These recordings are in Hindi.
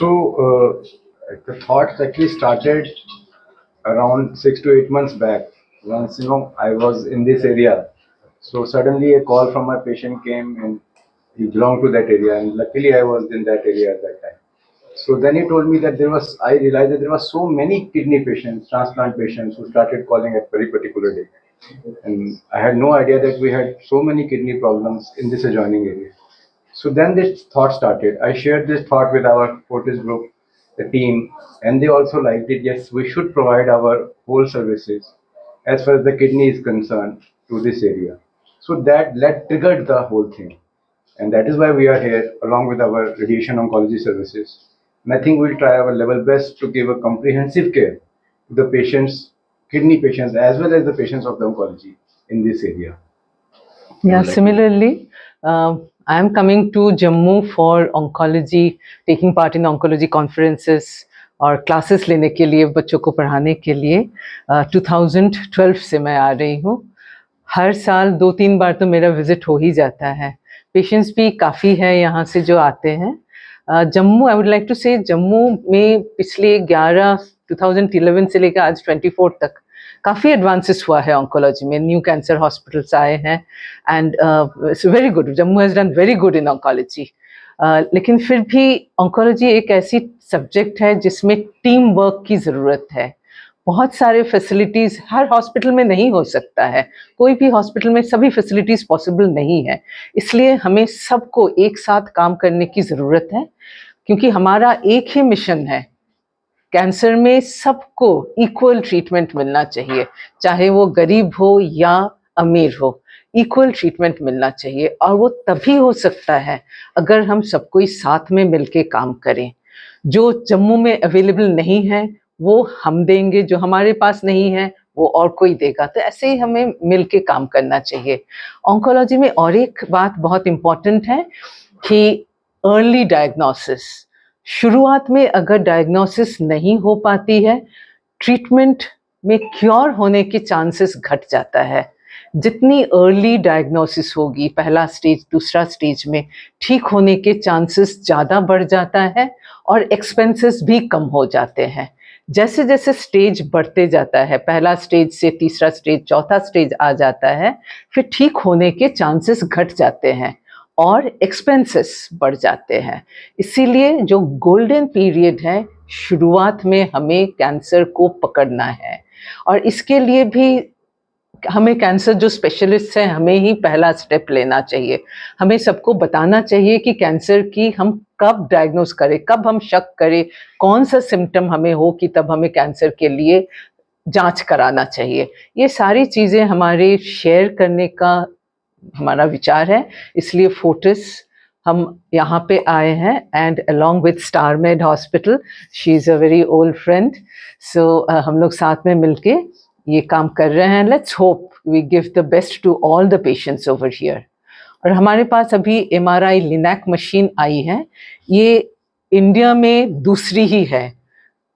The thoughts actually started around 6 to 8 months back. Once I was in this area, so suddenly a call from a patient came, and he belonged to that area, and luckily I was in that area at that time. So then he told me that I realized that there were so many kidney patients, transplant patients who started calling at very particular day. And I had no idea that we had so many kidney problems in this adjoining area. So then this thought started. I shared this thought with our Fortis group, the team, and they also liked it. Yes, we should provide our whole services as far as the kidney is concerned to this area. So that triggered the whole thing. And that is why we are here along with our radiation oncology services. And I think we'll try our level best to give a comprehensive care to the patients, kidney patients, as well as the patients of the oncology in this area. Yeah, similarly, I am coming to Jammu for oncology, taking part in oncology conferences और क्लासेस लेने के लिए, बच्चों को पढ़ाने के लिए 2012 से मैं आ रही हूँ. हर साल 2-3 बार तो मेरा विजिट हो ही जाता है. पेशेंट्स भी काफ़ी है यहाँ से जो आते हैं. Jammu, I would like to say Jammu में पिछले 2011 से लेकर आज 24 तक काफ़ी एडवांसेस हुआ है ऑन्कोलॉजी में. न्यू कैंसर हॉस्पिटल्स आए हैं and it's very good. Jammu has done very good in oncology. लेकिन फिर भी ऑन्कोलॉजी एक ऐसी सब्जेक्ट है जिसमें टीम वर्क की ज़रूरत है. बहुत सारे फैसिलिटीज़ हर हॉस्पिटल में नहीं हो सकता है. कोई भी हॉस्पिटल में सभी फैसिलिटीज़ पॉसिबल नहीं है. इसलिए हमें सबको एक साथ काम करने की ज़रूरत है, क्योंकि हमारा एक ही मिशन है. कैंसर में सबको इक्वल ट्रीटमेंट मिलना चाहिए, चाहे वो गरीब हो या अमीर हो. इक्वल ट्रीटमेंट मिलना चाहिए, और वो तभी हो सकता है अगर हम सब कोई साथ में मिलके काम करें. जो जम्मू में अवेलेबल नहीं है वो हम देंगे, जो हमारे पास नहीं है वो और कोई देगा. तो ऐसे ही हमें मिलके काम करना चाहिए. ऑन्कोलॉजी में और एक बात बहुत इम्पॉर्टेंट है कि अर्ली डायग्नोसिस. शुरुआत में अगर डायग्नोसिस नहीं हो पाती है, ट्रीटमेंट में क्योर होने के चांसेस घट जाता है. जितनी अर्ली डायग्नोसिस होगी, पहला स्टेज दूसरा स्टेज में, ठीक होने के चांसेस ज़्यादा बढ़ जाता है और एक्सपेंसेस भी कम हो जाते हैं. जैसे जैसे स्टेज बढ़ते जाता है, पहला स्टेज से तीसरा स्टेज, चौथा स्टेज आ जाता है, फिर ठीक होने के चांसेस घट जाते हैं और एक्सपेंसेस बढ़ जाते हैं. इसीलिए जो गोल्डन पीरियड है, शुरुआत में हमें कैंसर को पकड़ना है. और इसके लिए भी हमें कैंसर जो स्पेशलिस्ट हैं, हमें ही पहला स्टेप लेना चाहिए. हमें सबको बताना चाहिए कि कैंसर की हम कब डायग्नोस करें, कब हम शक करें, कौन सा सिम्टम हमें हो कि तब हमें कैंसर के लिए जांच कराना चाहिए. ये सारी चीज़ें हमारे शेयर करने का हमारा विचार है. इसलिए फोर्टिस हम यहाँ पे आए हैं, and along with Star Med hospital, she is a very old friend. So हम लोग साथ में मिलके ये काम कर रहे हैं. Let's hope we give the best to all the patients over here. और हमारे पास अभी MRI लिनैक मशीन आई है. ये इंडिया में दूसरी ही है.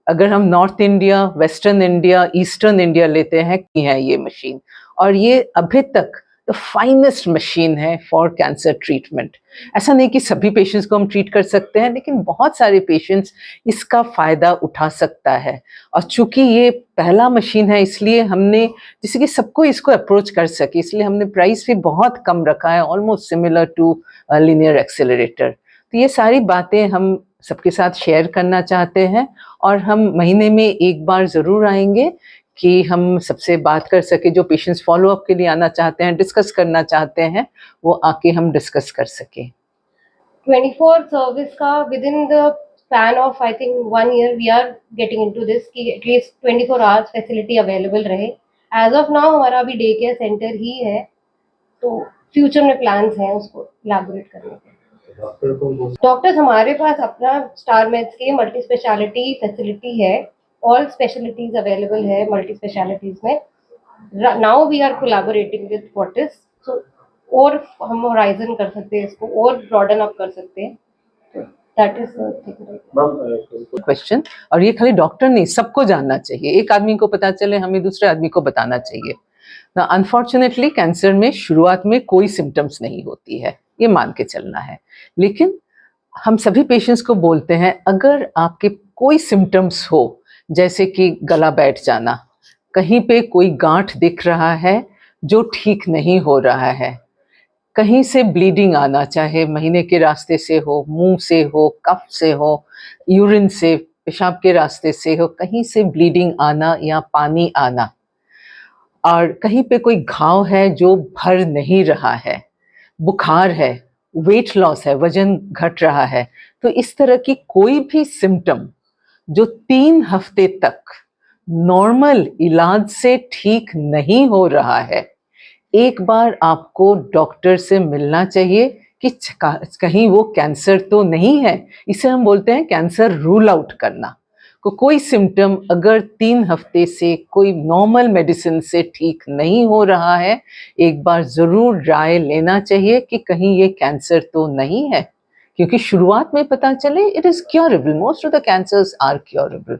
अगर हम north India, western India, eastern India लेते हैं कि है ये मशीन, और ये अभी तक द फाइनेस्ट मशीन है फॉर कैंसर ट्रीटमेंट. ऐसा नहीं कि सभी पेशेंट्स को हम ट्रीट कर सकते हैं, लेकिन बहुत सारे पेशेंट्स इसका फ़ायदा उठा सकता है. और चूंकि ये पहला मशीन है, इसलिए हमने, जिससे कि सबको इसको अप्रोच कर सके, इसलिए हमने प्राइस भी बहुत कम रखा है, almost similar to linear accelerator. तो ये सारी बातें हम सबके साथ शेयर करना चाहते हैं, और हम महीने में एक बार ज़रूर आएंगे कि हम सबसे बात कर सके. जो पेशेंट्स फॉलोअप के लिए आना चाहते हैं, डिस्कस करना चाहते हैं, वो आके हम डिस्कस कर सकें. 24 सर्विस का within the span of I think 1 year we are getting into this कि एटलीस्ट 24 आवर्स फैसिलिटी अवेलेबल रहे. एज ऑफ नाउ हमारा अभी डे केयर सेंटर ही है, तो फ्यूचर में प्लान्स हैं उसको इलैबोरेट करने के. डॉक्टर्स हमारे पास अपना स्टार मेड्स की मल्टी स्पेशलिटी फैसिलिटी है. ऑल स्पेशलिटीज अवेलेबल है मल्टी स्पेशलिटीज में. Now we are collaborating with Fortis, so और हम होराइजन कर सकते हैं, इसको और ब्रॉडन अप कर सकते हैं. That is question. और ये खाली डॉक्टर नहीं, सबको जानना चाहिए. एक आदमी को पता चले, हमें दूसरे आदमी को बताना चाहिए. ना अनफॉर्चुनेटली कैंसर में शुरुआत में कोई सिम्टम्स नहीं होती है, ये मान के चलना है. लेकिन हम सभी पेशेंट्स को बोलते हैं, अगर आपके कोई सिम्टम्स हो, जैसे कि गला बैठ जाना, कहीं पे कोई गांठ दिख रहा है जो ठीक नहीं हो रहा है, कहीं से ब्लीडिंग आना, चाहे महीने के रास्ते से हो, मुंह से हो, कफ से हो, यूरिन से, पेशाब के रास्ते से हो, कहीं से ब्लीडिंग आना या पानी आना, और कहीं पे कोई घाव है जो भर नहीं रहा है, बुखार है, वेट लॉस है, वजन घट रहा है, तो इस तरह की कोई भी सिम्टम जो 3 हफ्ते तक नॉर्मल इलाज से ठीक नहीं हो रहा है, एक बार आपको डॉक्टर से मिलना चाहिए कि कहीं वो कैंसर तो नहीं है। इसे हम बोलते हैं कैंसर रूल आउट करना। कोई सिम्टम अगर 3 हफ्ते से कोई नॉर्मल मेडिसिन से ठीक नहीं हो रहा है, एक बार ज़रूर राय लेना चाहिए कि कहीं ये कैंसर तो नहीं है, क्योंकि शुरुआत में पता चले it is curable, most of the cancers are curable.